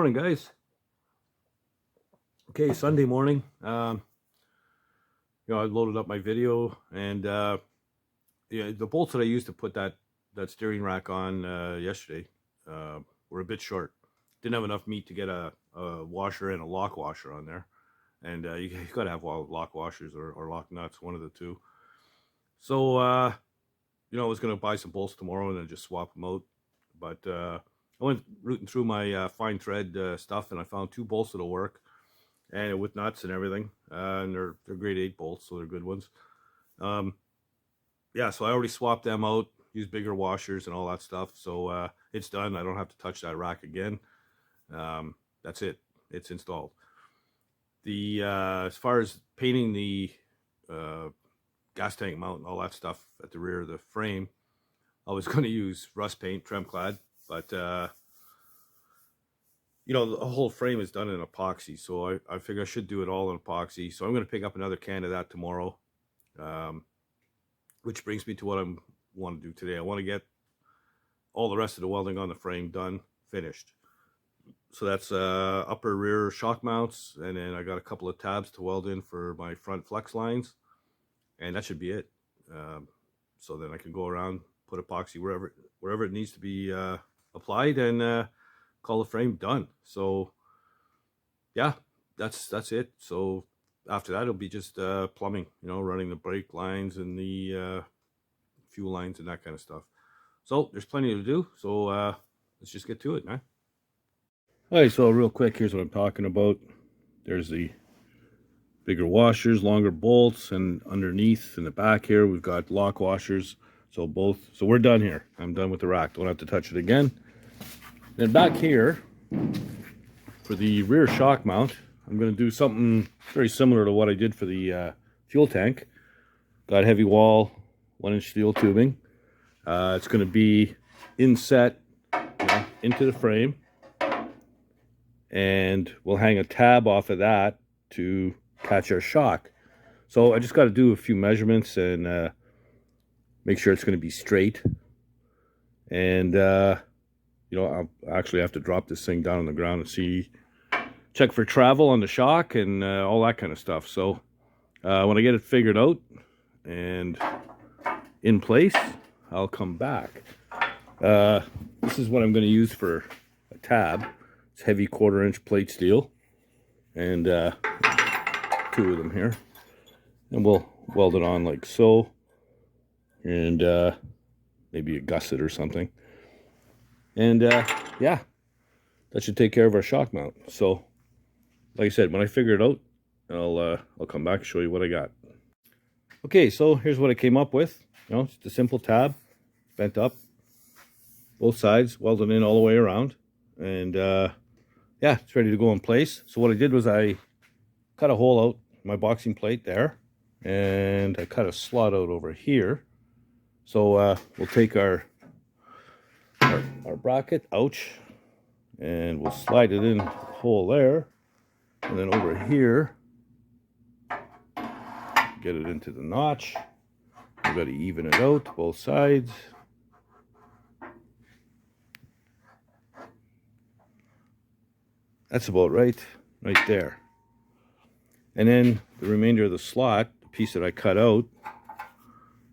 morning, guys. Okay, Sunday morning. I loaded up my video, and yeah, the bolts that I used to put that steering rack on yesterday were a bit short. Didn't have enough meat to get a washer and a lock washer on there, and you got to have lock washers or lock nuts, one of the two. So I was going to buy some bolts tomorrow and then just swap them out, but I went rooting through my fine thread stuff, and I found two bolts that'll work, and with nuts and everything, and they're grade 8 bolts, so they're good ones. Yeah, so I already swapped them out, used bigger washers and all that stuff, so it's done. I don't have to touch that rack again. That's it. It's installed. The as far as painting the gas tank mount and all that stuff at the rear of the frame, I was going to use rust paint, Tremclad, but the whole frame is done in epoxy, so I figure I should do it all in epoxy. So I'm going to pick up another can of that tomorrow, which brings me to what I want to do today. I want to get all the rest of the welding on the frame done, finished. So that's upper rear shock mounts, and then I got a couple of tabs to weld in for my front flex lines, and that should be it. So then I can go around, put epoxy wherever it needs to be applied, and call the frame done. So yeah, that's it. So after that, it'll be just plumbing, running the brake lines and the fuel lines and that kind of stuff. So there's plenty to do. So let's just get to it, man. All right, so real quick, here's what I'm talking about. There's the bigger washers, longer bolts, and underneath in the back here, we've got lock washers. So we're done here. I'm done with the rack. Don't have to touch it again. Then back here, for the rear shock mount, I'm going to do something very similar to what I did for the fuel tank. Got heavy wall, 1-inch steel tubing. It's going to be inset into the frame, and we'll hang a tab off of that to catch our shock. So I just got to do a few measurements and make sure it's going to be straight. And I'll actually have to drop this thing down on the ground and check for travel on the shock and all that kind of stuff. So when I get it figured out and in place, I'll come back. This is what I'm going to use for a tab. It's heavy 1/4-inch plate steel, and 2 of them here, and we'll weld it on like so, and maybe a gusset or something. And yeah, that should take care of our shock mount. So like I said, when I figure it out, I'll come back and show you what I got. Okay, so here's what I came up with. Just a simple tab, bent up both sides, welded in all the way around, and yeah, it's ready to go in place. So what I did was I cut a hole out my boxing plate there, and I cut a slot out over here. So we'll take our bracket, ouch, and we'll slide it in the hole there, and then over here, get it into the notch. We've got to even it out both sides. That's about right there. And then the remainder of the slot, the piece that I cut out,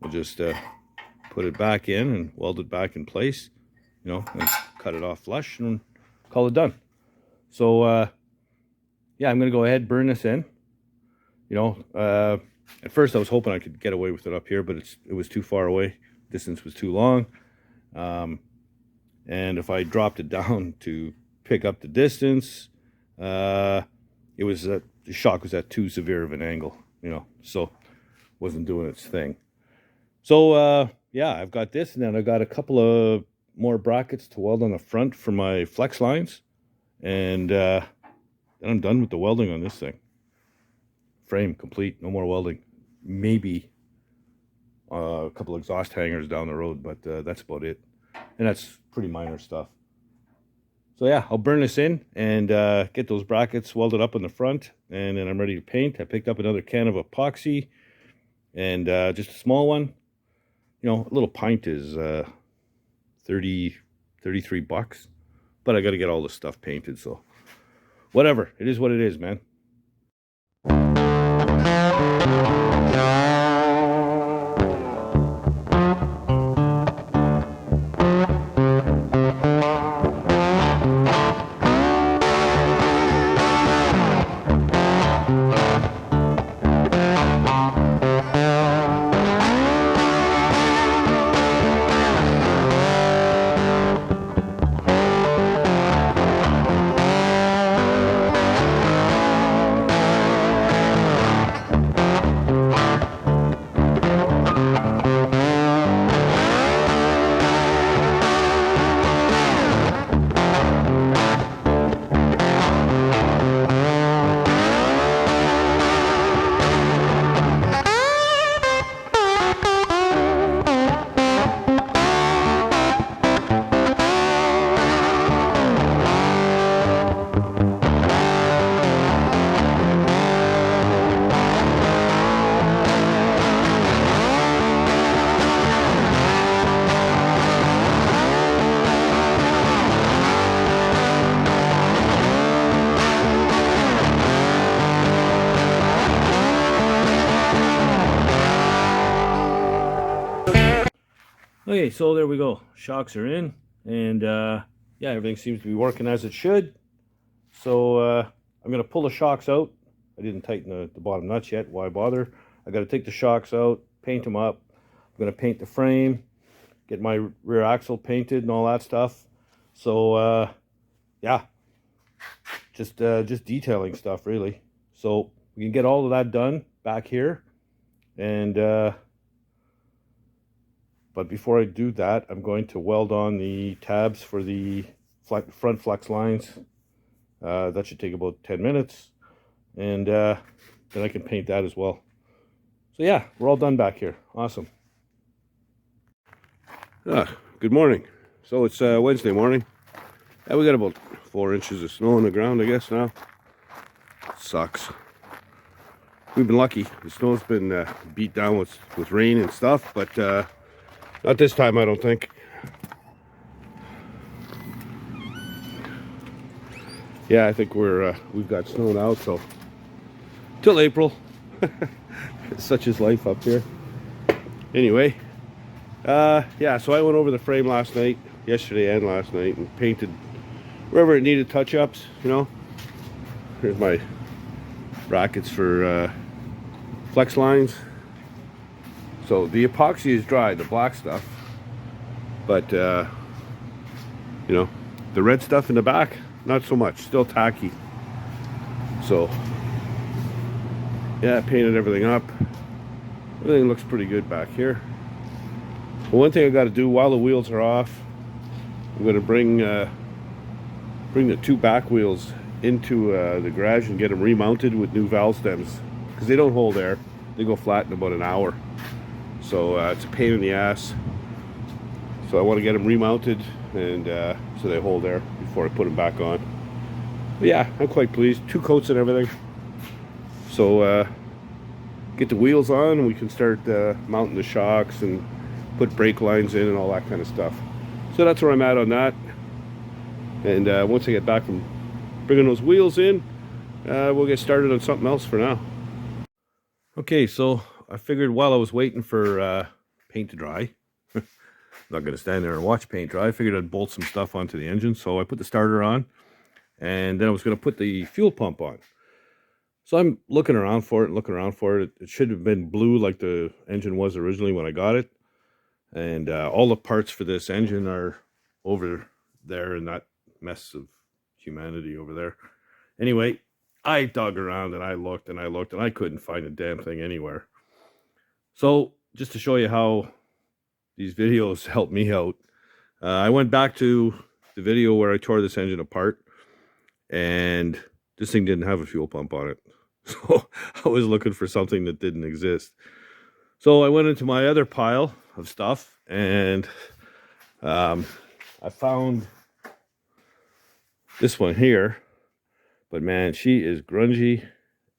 we'll just put it back in and weld it back in place, and cut it off flush and call it done. So yeah, I'm gonna go ahead, burn this in. At first I was hoping I could get away with it up here, but it was too far away. Distance was too long. And if I dropped it down to pick up the distance, the shock was at too severe of an angle, so wasn't doing its thing. So yeah, I've got this, and then I got a couple of more brackets to weld on the front for my flex lines, and then I'm done with the welding on this thing. Frame complete, no more welding. Maybe a couple of exhaust hangers down the road, but that's about it, and that's pretty minor stuff. So yeah, I'll burn this in and get those brackets welded up in the front, and then I'm ready to paint. I picked up another can of epoxy, and just a small one. A little pint is 33 bucks, but I got to get all this stuff painted, so whatever. It is what it is, man. Okay, so there we go. Shocks are in, and yeah, everything seems to be working as it should. So I'm going to pull the shocks out. I didn't tighten the bottom nuts yet. Why bother? I got to take the shocks out, paint them up. I'm going to paint the frame, get my rear axle painted and all that stuff. So yeah, just detailing stuff really. So we can get all of that done back here, and but before I do that, I'm going to weld on the tabs for the front flex lines. That should take about 10 minutes, and then I can paint that as well. So yeah, we're all done back here. Awesome. Good morning. So it's Wednesday morning. Yeah, we got about 4 inches of snow on the ground, I guess, now. Sucks. We've been lucky. The snow's been beat down with rain and stuff, but not this time, I don't think. Yeah, I think we've got snow now, so till April. Such is life up here. Anyway, yeah, so I went over the frame yesterday and last night, and painted wherever it needed touch-ups, you know. Here's my brackets for flex lines. So the epoxy is dry, the black stuff, but you know, the red stuff in the back, not so much, still tacky. So yeah, I painted everything up. Everything looks pretty good back here. But one thing I got to do while the wheels are off, I'm going to bring the 2 back wheels into the garage and get them remounted with new valve stems, because they don't hold air. They go flat in about an hour. So it's a pain in the ass. So I want to get them remounted, and so they hold air before I put them back on. But yeah, I'm quite pleased. 2 coats and everything. So get the wheels on, and we can start mounting the shocks and put brake lines in and all that kind of stuff. So that's where I'm at on that. And once I get back from bringing those wheels in, we'll get started on something else for now. Okay, so I figured while I was waiting for paint to dry, I'm not going to stand there and watch paint dry. I figured I'd bolt some stuff onto the engine. So I put the starter on, and then I was going to put the fuel pump on. So I'm looking around for it, It should have been blue like the engine was originally when I got it. And all the parts for this engine are over there in that mess of humanity over there. Anyway, I dug around and I looked and I couldn't find a damn thing anywhere. So just to show you how these videos help me out, I went back to the video where I tore this engine apart, and this thing didn't have a fuel pump on it. So I was looking for something that didn't exist. So I went into my other pile of stuff, and I found this one here. But man, she is grungy,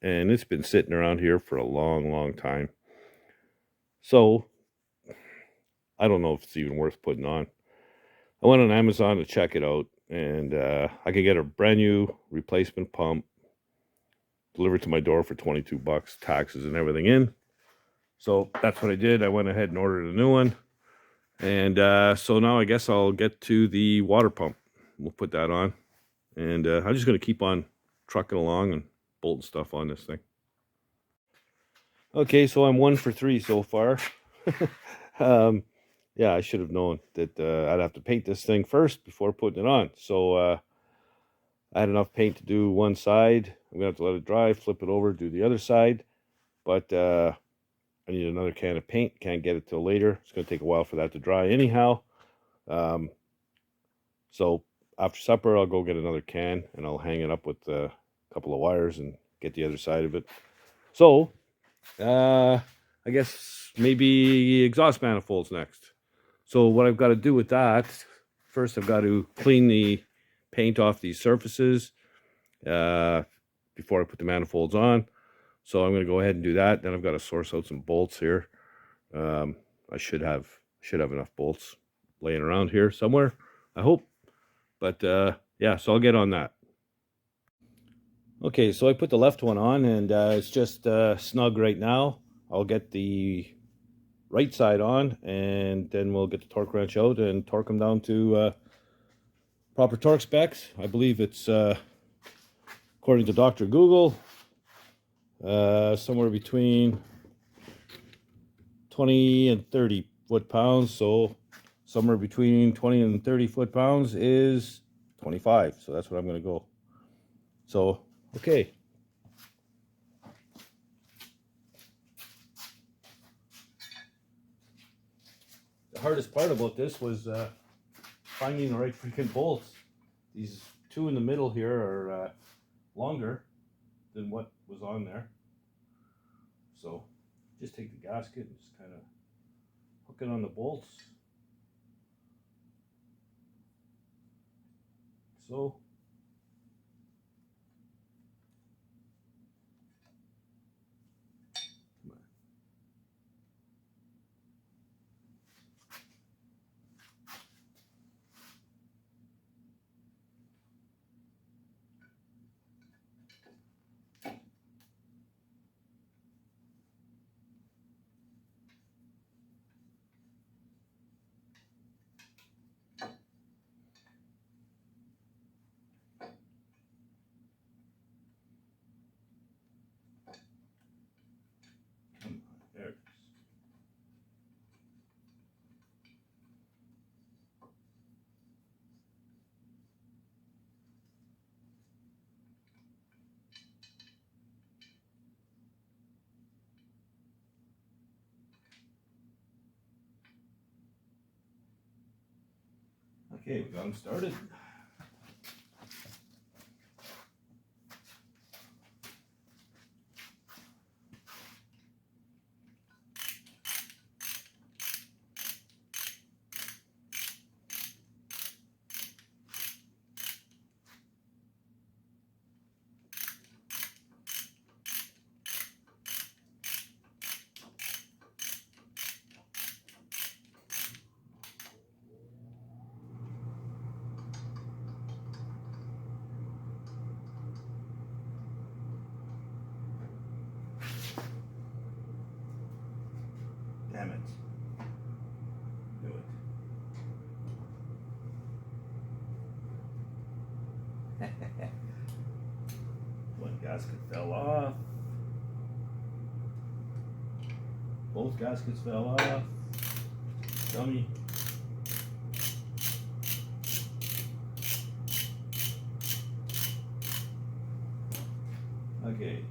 and it's been sitting around here for a long time. So I don't know if it's even worth putting on. I went on Amazon to check it out, and I could get a brand new replacement pump delivered to my door for 22 bucks, taxes and everything in. So that's what I did. I went ahead and ordered a new one. And so now I guess I'll get to the water pump. We'll put that on. And I'm just going to keep on trucking along and bolting stuff on this thing. Okay, so I'm 1 for 3 so far. Yeah, I should have known that I'd have to paint this thing first before putting it on. So I had enough paint to do one side. I'm going to have to let it dry, flip it over, do the other side. But I need another can of paint. Can't get it till later. It's going to take a while for that to dry anyhow. So after supper, I'll go get another can and I'll hang it up with a couple of wires and get the other side of it. So I guess maybe exhaust manifolds next. So what I've got to do with that, first I've got to clean the paint off these surfaces before I put the manifolds on. So I'm going to go ahead and do that. Then I've got to source out some bolts here. I should have enough bolts laying around here somewhere, I hope. But yeah, so I'll get on that. Okay, so I put the left one on, and it's just snug right now. I'll get the right side on, and then we'll get the torque wrench out and torque them down to proper torque specs. I believe it's, according to Dr. Google, somewhere between 20 and 30 foot-pounds. So somewhere between 20 and 30 foot-pounds is 25. So that's what I'm going to go. So, okay. The hardest part about this was finding the right freaking bolts. These two in the middle here are longer than what was on there. So just take the gasket and just kind of hook it on the bolts. So there it is. Okay, we got them started. Damn it. Do it. One gasket fell off. Both gaskets fell off. Dummy. Okay.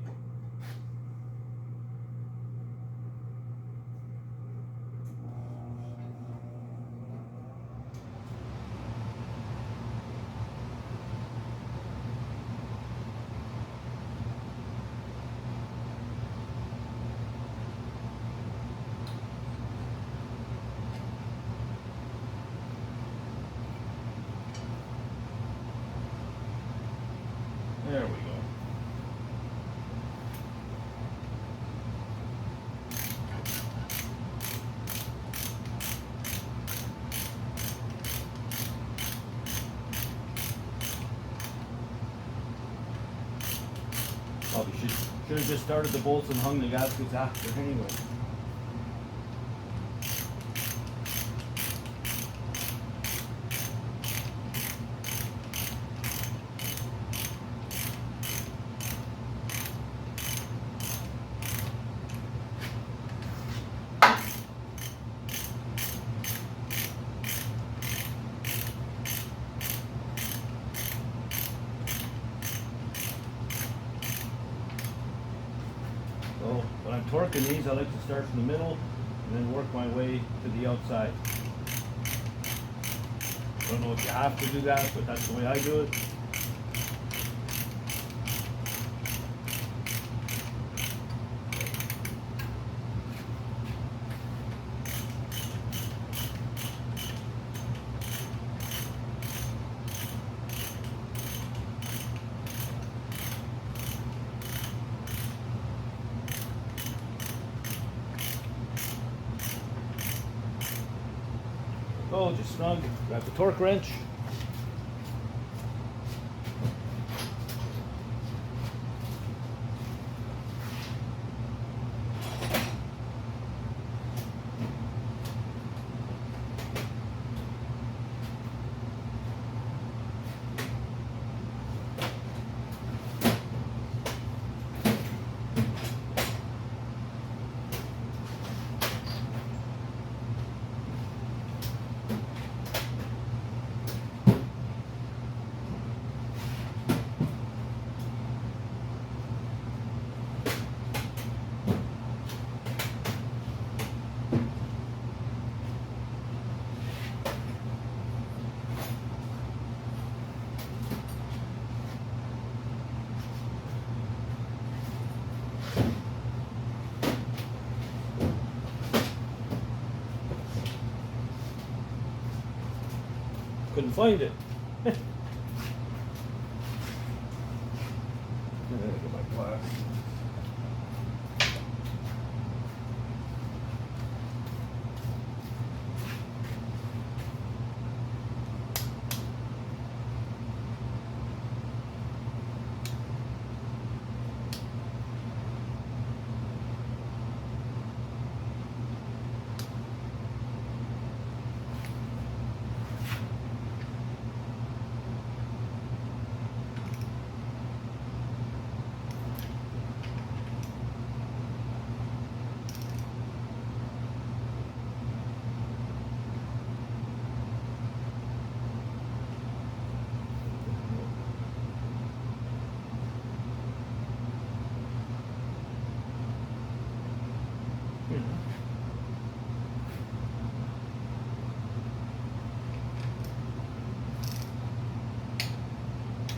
Probably should have just started the bolts and hung the gaskets after anyway. So when I'm torquing these, I like to start from the middle and then work my way to the outside. I don't know if you have to do that, but that's the way I do it. So just snug, grab the torque wrench. Couldn't find it. Get my glass.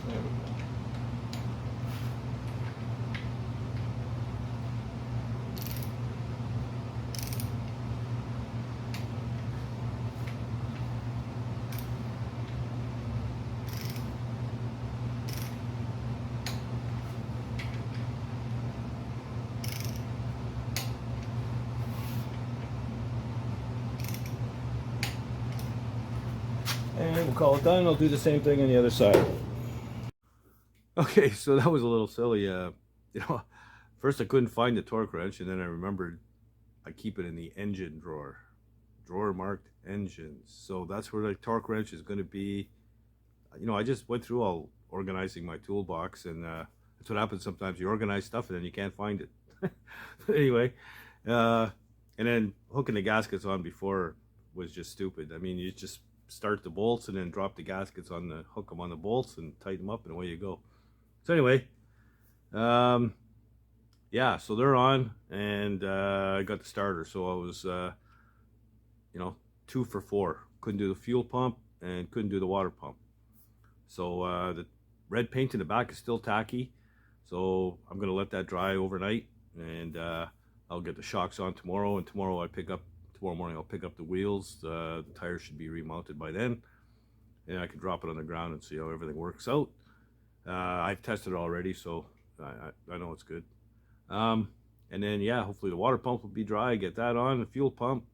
There we go. And we'll call it done. I'll do the same thing on the other side. Okay, so that was a little silly. First I couldn't find the torque wrench, and then I remembered I keep it in the engine drawer marked engines. So that's where the torque wrench is going to be. I just went through all organizing my toolbox, and that's what happens sometimes. You organize stuff and then you can't find it. Anyway, and then hooking the gaskets on before was just stupid. I mean, you just start the bolts and then drop the gaskets on the hook them on the bolts and tighten them up, and away you go. So anyway, yeah, so they're on, and I got the starter. So I was 2 for 4. Couldn't do the fuel pump and couldn't do the water pump. So the red paint in the back is still tacky, so I'm gonna let that dry overnight, and I'll get the shocks on tomorrow. And tomorrow morning I'll pick up the wheels. The tires should be remounted by then, and I can drop it on the ground and see how everything works out. I've tested it already, so I know it's good. And then yeah, hopefully the water pump will be dry. Get that on, the fuel pump,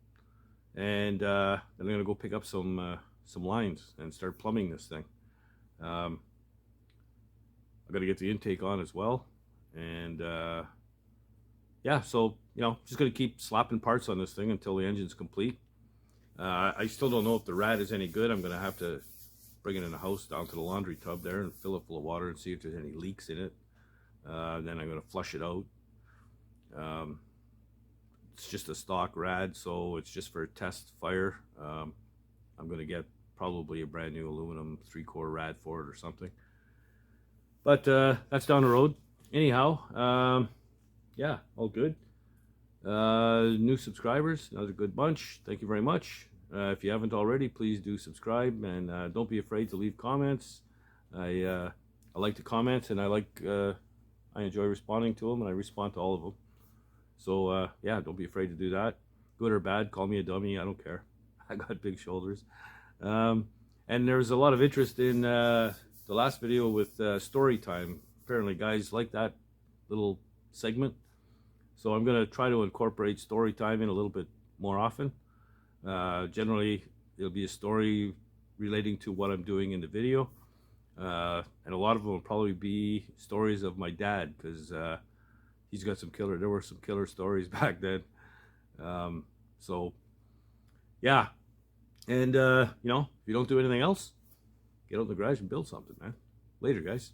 and then I'm gonna go pick up some lines and start plumbing this thing. I got to get the intake on as well, And yeah, so just gonna keep slapping parts on this thing until the engine's complete. I still don't know if the rad is any good. I'm gonna have to bring it in the house down to the laundry tub there and fill it full of water and see if there's any leaks in it. Then I'm gonna flush it out. It's just a stock rad, so it's just for test fire. I'm gonna get probably a brand new aluminum 3-core rad for it or something. But that's down the road. Anyhow, yeah, all good. New subscribers, another good bunch. Thank you very much. If you haven't already, please do subscribe, and don't be afraid to leave comments. I like to comment, and I enjoy responding to them, and I respond to all of them. So yeah, don't be afraid to do that. Good or bad, call me a dummy. I don't care. I got big shoulders. And there's a lot of interest in the last video with story time. Apparently, guys like that little segment. So I'm going to try to incorporate story time in a little bit more often. Generally, it'll be a story relating to what I'm doing in the video. And a lot of them will probably be stories of my dad, because he's got there were some killer stories back then. So yeah. And if you don't do anything else, get out in the garage and build something, man. Later, guys.